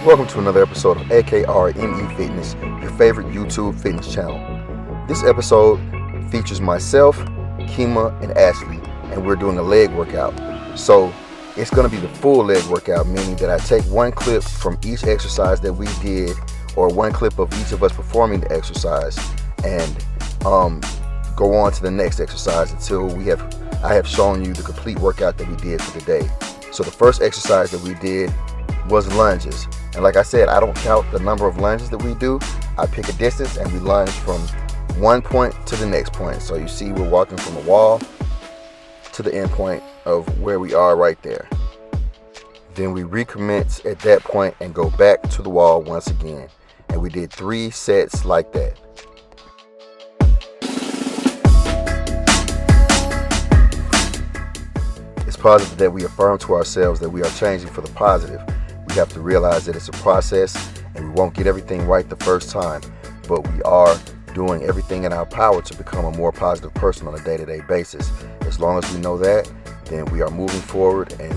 Welcome to another episode of AKRME Fitness, your favorite YouTube fitness channel. This episode features myself, Kema, and Ashley, and we're doing a leg workout. So it's going to be the full leg workout, meaning that I take one clip from each exercise that we did, or one clip of each of us performing the exercise, and go on to the next exercise until I have shown you the complete workout that we did for the day. So the first exercise that we did was lunges. And like I said, I don't count the number of lunges that we do. I pick a distance and we lunge from one point to the next point. So you see we're walking from the wall to the end point of where we are right there. Then we recommence at that point and go back to the wall once again. And we did 3 sets like that. It's positive that we affirm to ourselves that we are changing for the positive. We have to realize that it's a process and we won't get everything right the first time, but we are doing everything in our power to become a more positive person on a day-to-day basis. As long as we know that, then we are moving forward and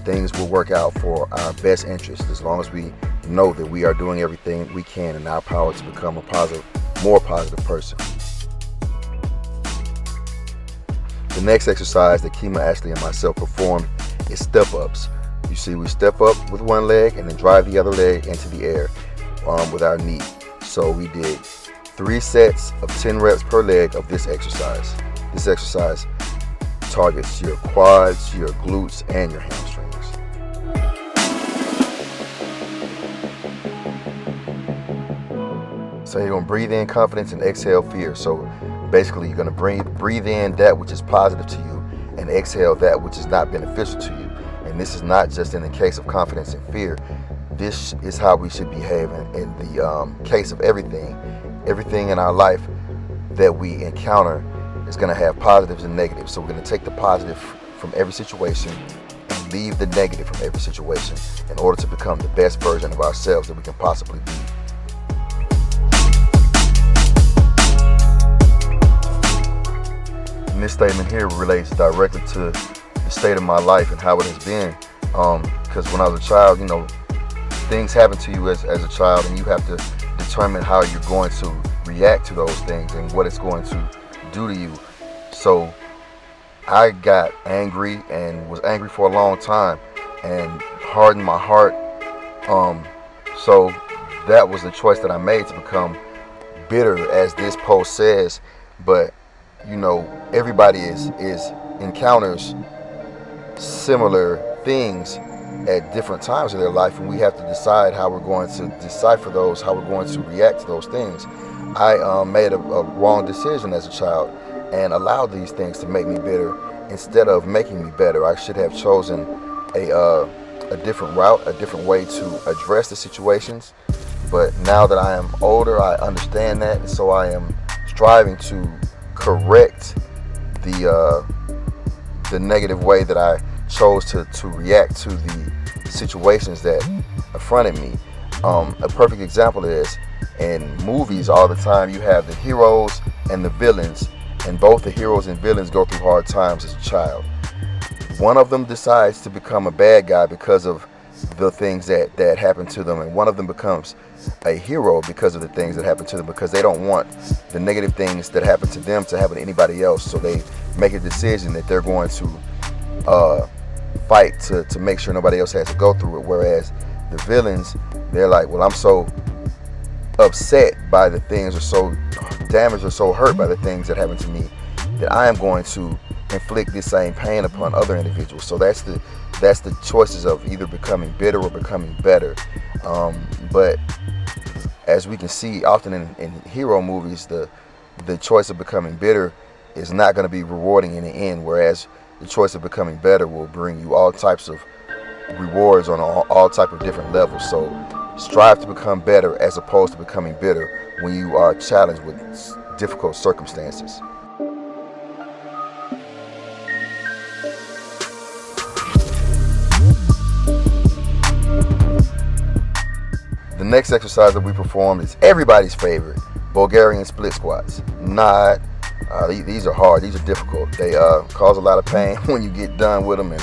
things will work out for our best interest, as long as we know that we are doing everything we can in our power to become a more positive person. The next exercise that Kema, Ashley, and myself performed is step-ups. You see, we step up with one leg and then drive the other leg into the air with our knee. So we did 3 sets of 10 reps per leg of this exercise. This exercise targets your quads, your glutes, and your hamstrings. So you're going to breathe in confidence and exhale fear. So basically you're going to breathe in that which is positive to you and exhale that which is not beneficial to you. And this is not just in the case of confidence and fear. This is how we should behave in the case of everything. Everything in our life that we encounter is going to have positives and negatives. So we're going to take the positive from every situation and leave the negative from every situation in order to become the best version of ourselves that we can possibly be. And this statement here relates directly to the state of my life and how it has been, because when I was a child, things happen to you as a child, and you have to determine how you're going to react to those things and what it's going to do to you. So I got angry and was angry for a long time and hardened my heart. So that was the choice that I made, to become bitter, as this post says. But everybody encounters similar things at different times of their life, and we have to decide how we're going to decipher those, how we're going to react to those things. I made a wrong decision as a child and allowed these things to make me bitter instead of making me better. I should have chosen a different route, a different way to address the situations. But now that I am older, I understand that, and so I am striving to correct the negative way that I chose to react to the situations that affronted me. A perfect example is, in movies all the time, you have the heroes and the villains, and both the heroes and villains go through hard times as a child. One of them decides to become a bad guy because of the things that happen to them, and one of them becomes a hero because of the things that happen to them, because they don't want the negative things that happen to them to happen to anybody else. So they make a decision that they're going to fight to make sure nobody else has to go through it. Whereas the villains, they're like, well, I'm so upset by the things, or so damaged or so hurt by the things that happen to me, that I am going to inflict this same pain upon other individuals. So that's the choices of either becoming bitter or becoming better. But as we can see often in hero movies, the choice of becoming bitter is not going to be rewarding in the end, whereas the choice of becoming better will bring you all types of rewards on all type of different levels. So strive to become better as opposed to becoming bitter when you are challenged with difficult circumstances. The next exercise that we performed is everybody's favorite, Bulgarian split squats. These are hard, these are difficult. They cause a lot of pain when you get done with them, and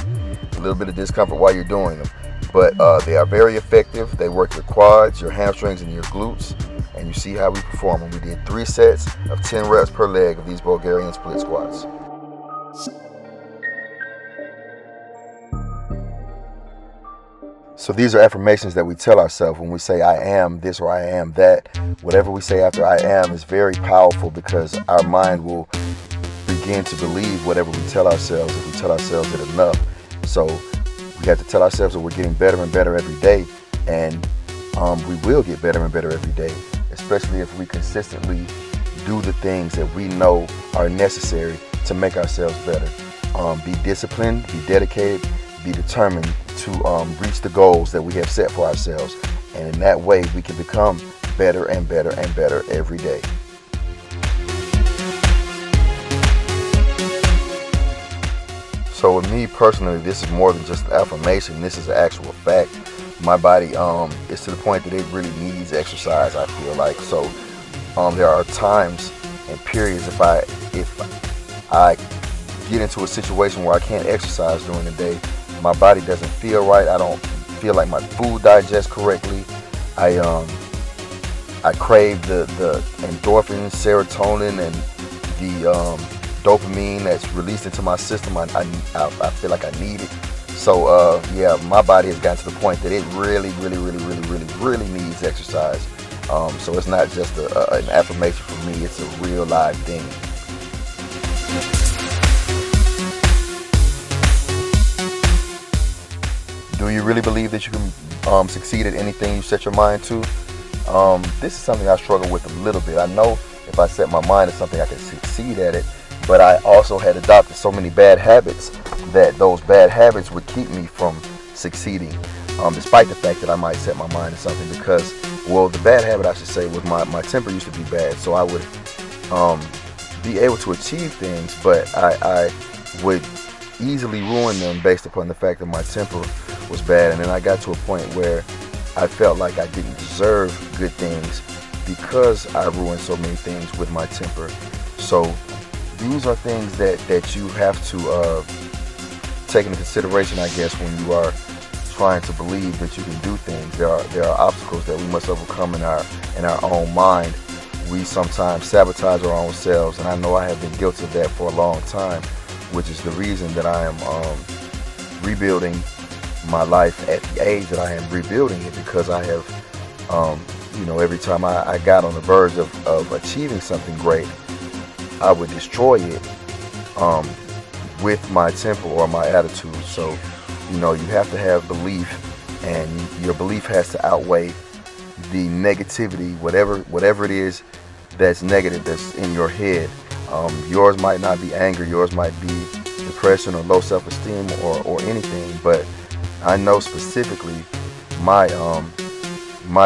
a little bit of discomfort while you're doing them. but they are very effective. They work your quads, your hamstrings, and your glutes. And you see how we perform. And we did 3 sets of 10 reps per leg of these Bulgarian split squats. So these are affirmations that we tell ourselves when we say I am this or I am that. Whatever we say after I am is very powerful, because our mind will begin to believe whatever we tell ourselves if we tell ourselves it enough. So we have to tell ourselves that we're getting better and better every day, and we will get better and better every day, especially if we consistently do the things that we know are necessary to make ourselves better. Be disciplined, be dedicated, be determined to reach the goals that we have set for ourselves. And in that way, we can become better and better and better every day. So with me personally, this is more than just an affirmation. This is an actual fact. My body is to the point that it really needs exercise, I feel like. So there are times and periods if I get into a situation where I can't exercise during the day, my body doesn't feel right. I don't feel like my food digests correctly. I crave the endorphins, serotonin, and the dopamine that's released into my system. I feel like I need it. So yeah, my body has gotten to the point that it really needs exercise. So it's not just an affirmation for me, it's a real live thing. Do you really believe that you can succeed at anything you set your mind to? This is something I struggle with a little bit. I know if I set my mind to something, I can succeed at it, but I also had adopted so many bad habits that those bad habits would keep me from succeeding, despite the fact that I might set my mind to something. Because, well, the bad habit, I should say, was my temper used to be bad, so I would be able to achieve things, but I would easily ruin them based upon the fact that my temper was bad. And then I got to a point where I felt like I didn't deserve good things because I ruined so many things with my temper. So these are things that you have to take into consideration, I guess, when you are trying to believe that you can do things. There are obstacles that we must overcome in our own mind. We sometimes sabotage our own selves, and I know I have been guilty of that for a long time, which is the reason that I am rebuilding my life at the age that I am rebuilding it, because I have, every time I got on the verge of achieving something great, I would destroy it with my temper or my attitude. So, you have to have belief, and your belief has to outweigh the negativity, whatever it is that's negative that's in your head. Yours might not be anger, yours might be depression or low self-esteem or anything, but I know specifically my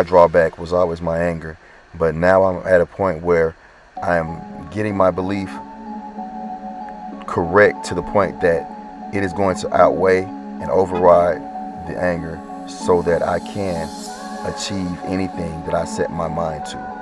drawback was always my anger. But now I'm at a point where I am getting my belief correct to the point that it is going to outweigh and override the anger, so that I can achieve anything that I set my mind to.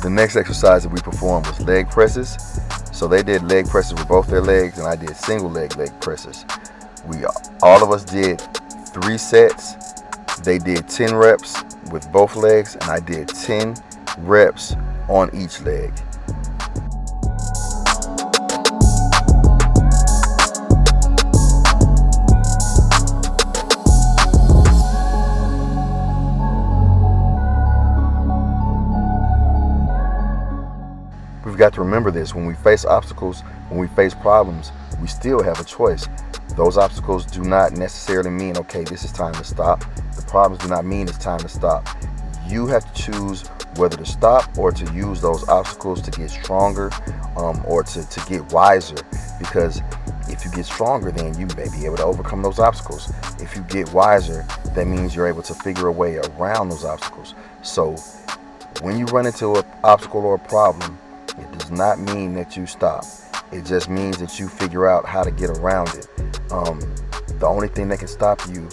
The next exercise that we performed was leg presses. So they did leg presses with both their legs, and I did single leg presses. All of us did 3 sets. They did 10 reps with both legs, and I did 10 reps on each leg. We've got to remember this. When we face obstacles, when we face problems, we still have a choice. Those obstacles do not necessarily mean, okay, this is time to stop. The problems do not mean it's time to stop. You have to choose whether to stop or to use those obstacles to get stronger, or to get wiser. Because if you get stronger, then you may be able to overcome those obstacles. If you get wiser, that means you're able to figure a way around those obstacles. So when you run into an obstacle or a problem, It does not mean that you stop. It just means that you figure out how to get around it. The only thing that can stop you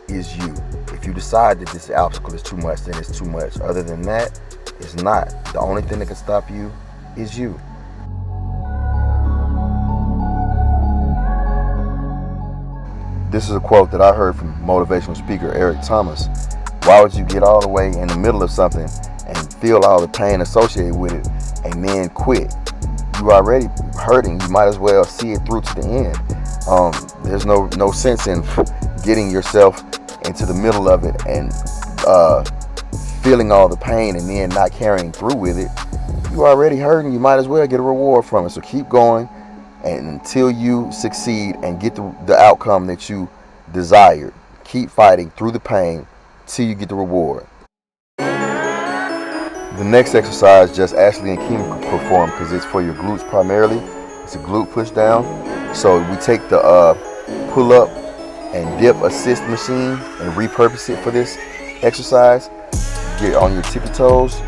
is you. If you decide that this obstacle is too much, then it's too much. Other than that, it's not. The only thing that can stop you is you. This is a quote that I heard from motivational speaker Eric Thomas. Why would you get all the way in the middle of something and feel all the pain associated with it and then quit? You already hurting. You might as well see it through to the end. There's no sense in getting yourself into the middle of it and feeling all the pain and then not carrying through with it. You already hurting. You might as well get a reward from it. So keep going, and until you succeed and get the outcome that you desired. Keep fighting through the pain till you get the reward. The next exercise just Ashley and Kema perform because it's for your glutes primarily. It's a glute push down. So we take the pull up and dip assist machine and repurpose it for this exercise. Get on your tippy toes,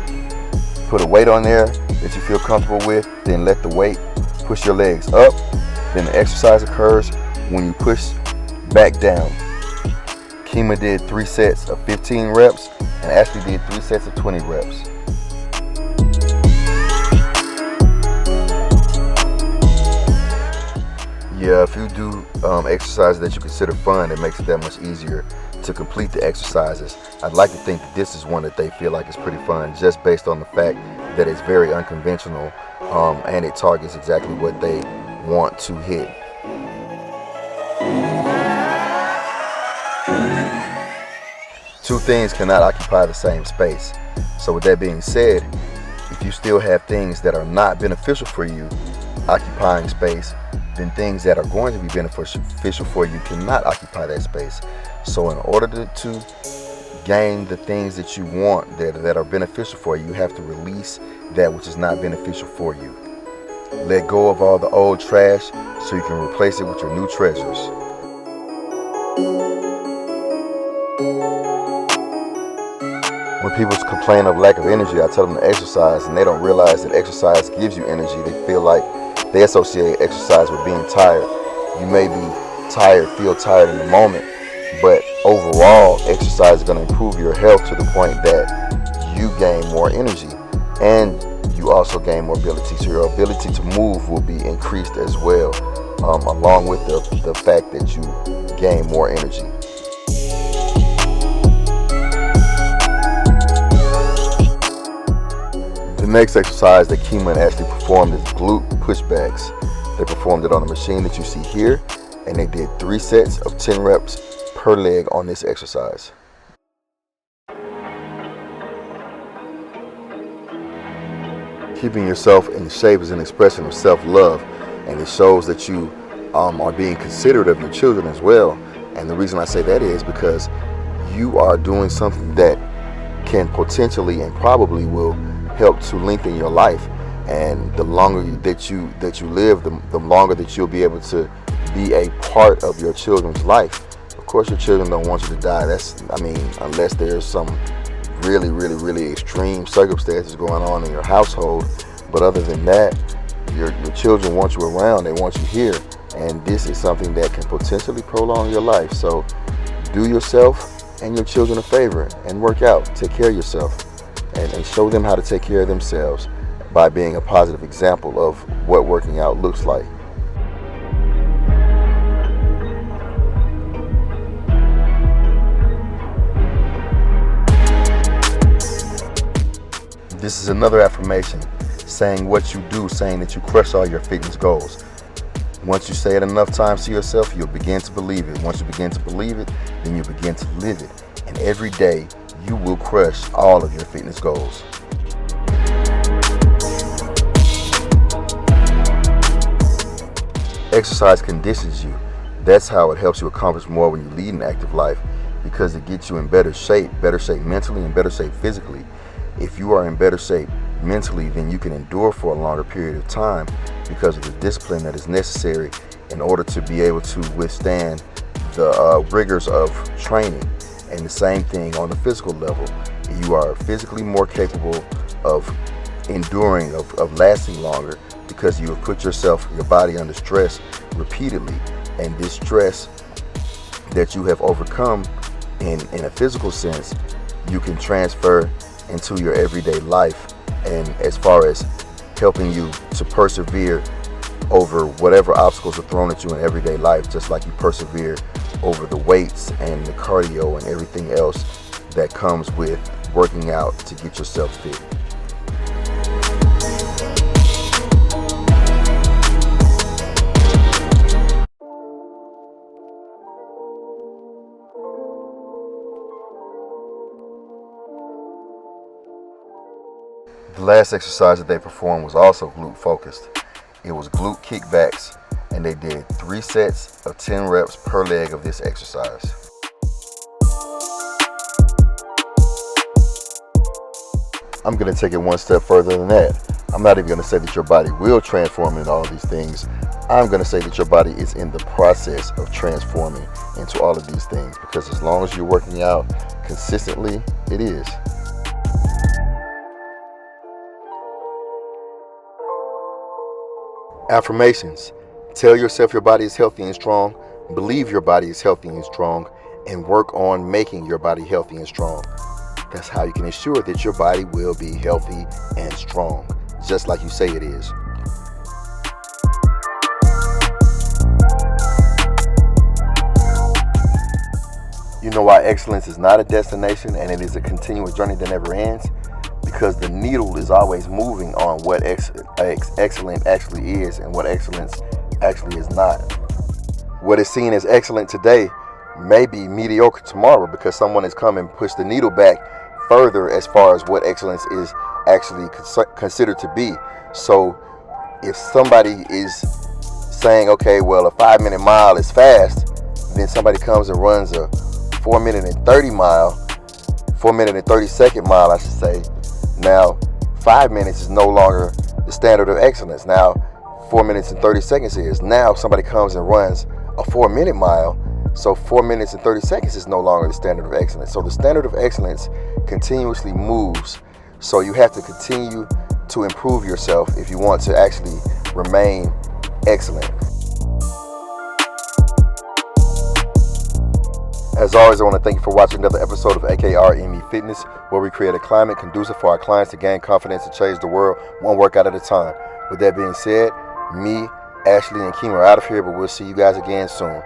put a weight on there that you feel comfortable with, then let the weight push your legs up. Then the exercise occurs when you push back down. Kema did 3 sets of 15 reps and Ashley did 3 sets of 20 reps. Yeah, if you do exercises that you consider fun, it makes it that much easier to complete the exercises. I'd like to think that this is one that they feel like is pretty fun, just based on the fact that it's very unconventional and it targets exactly what they want to hit. Two things cannot occupy the same space. So with that being said, if you still have things that are not beneficial for you occupying space, then things that are going to be beneficial for you cannot occupy that space. So in order to gain the things that you want that are beneficial for you, you have to release that which is not beneficial for you. Let go of all the old trash so you can replace it with your new treasures. When people complain of lack of energy, I tell them to exercise, and they don't realize that exercise gives you energy. They feel like they associate exercise with being tired. You may be tired, feel tired in the moment, but overall, exercise is going to improve your health to the point that you gain more energy and you also gain more ability. So your ability to move will be increased as well, along with the fact that you gain more energy. The next exercise that Kema and Ashley performed is glute pushbacks. They performed it on the machine that you see here, and they did 3 sets of 10 reps per leg on this exercise. Keeping yourself in shape is an expression of self-love, and it shows that you are being considerate of your children as well. And the reason I say that is because you are doing something that can potentially and probably will help to lengthen your life, and the longer that you live, the longer that you'll be able to be a part of your children's life. Of course, your children don't want you to die. Unless there's some really extreme circumstances going on in your household. But other than that, your children want you around. They want you here, and this is something that can potentially prolong your life. So do yourself and your children a favor and work out. Take care of yourself. And show them how to take care of themselves by being a positive example of what working out looks like. This is another affirmation, saying what you do, saying that you crush all your fitness goals. Once you say it enough times to yourself, you'll begin to believe it. Once you begin to believe it, then you begin to live it. And every day, you will crush all of your fitness goals. Exercise conditions you. That's how it helps you accomplish more when you lead an active life, because it gets you in better shape mentally and better shape physically. If you are in better shape mentally, then you can endure for a longer period of time because of the discipline that is necessary in order to be able to withstand the rigors of training. And the same thing on the physical level. You are physically more capable of enduring, of lasting longer, because you have put your body under stress repeatedly. And this stress that you have overcome in a physical sense, you can transfer into your everyday life. And as far as helping you to persevere over whatever obstacles are thrown at you in everyday life, just like you persevere over the weights and the cardio and everything else that comes with working out to get yourself fit. The last exercise that they performed was also glute focused. It was glute kickbacks, and they did 3 sets of 10 reps per leg of this exercise. I'm going to take it one step further than that. I'm not even going to say that your body will transform into all of these things. I'm going to say that your body is in the process of transforming into all of these things, because as long as you're working out consistently, it is. Affirmations. Tell yourself your body is healthy and strong. Believe your body is healthy and strong. And work on making your body healthy and strong. That's how you can ensure that your body will be healthy and strong, just like you say it is. You know why excellence is not a destination and it is a continuous journey that never ends? Because the needle is always moving on what excellent actually is and what excellence actually is not. What is seen as excellent today may be mediocre tomorrow, because someone has come and pushed the needle back further as far as what excellence is actually considered to be. So if somebody is saying, okay, well, a 5-minute mile is fast, then somebody comes and runs a 4-minute and 30-second mile, I should say. Now, 5 minutes is no longer the standard of excellence. Now, 4 minutes and 30 seconds is. Now, somebody comes and runs a 4-minute mile, so 4 minutes and 30 seconds is no longer the standard of excellence. So the standard of excellence continuously moves. So you have to continue to improve yourself if you want to actually remain excellent. As always, I want to thank you for watching another episode of AKRME Fitness, where we create a climate conducive for our clients to gain confidence and change the world one workout at a time. With that being said, me, Ashley, and Kema are out of here, but we'll see you guys again soon.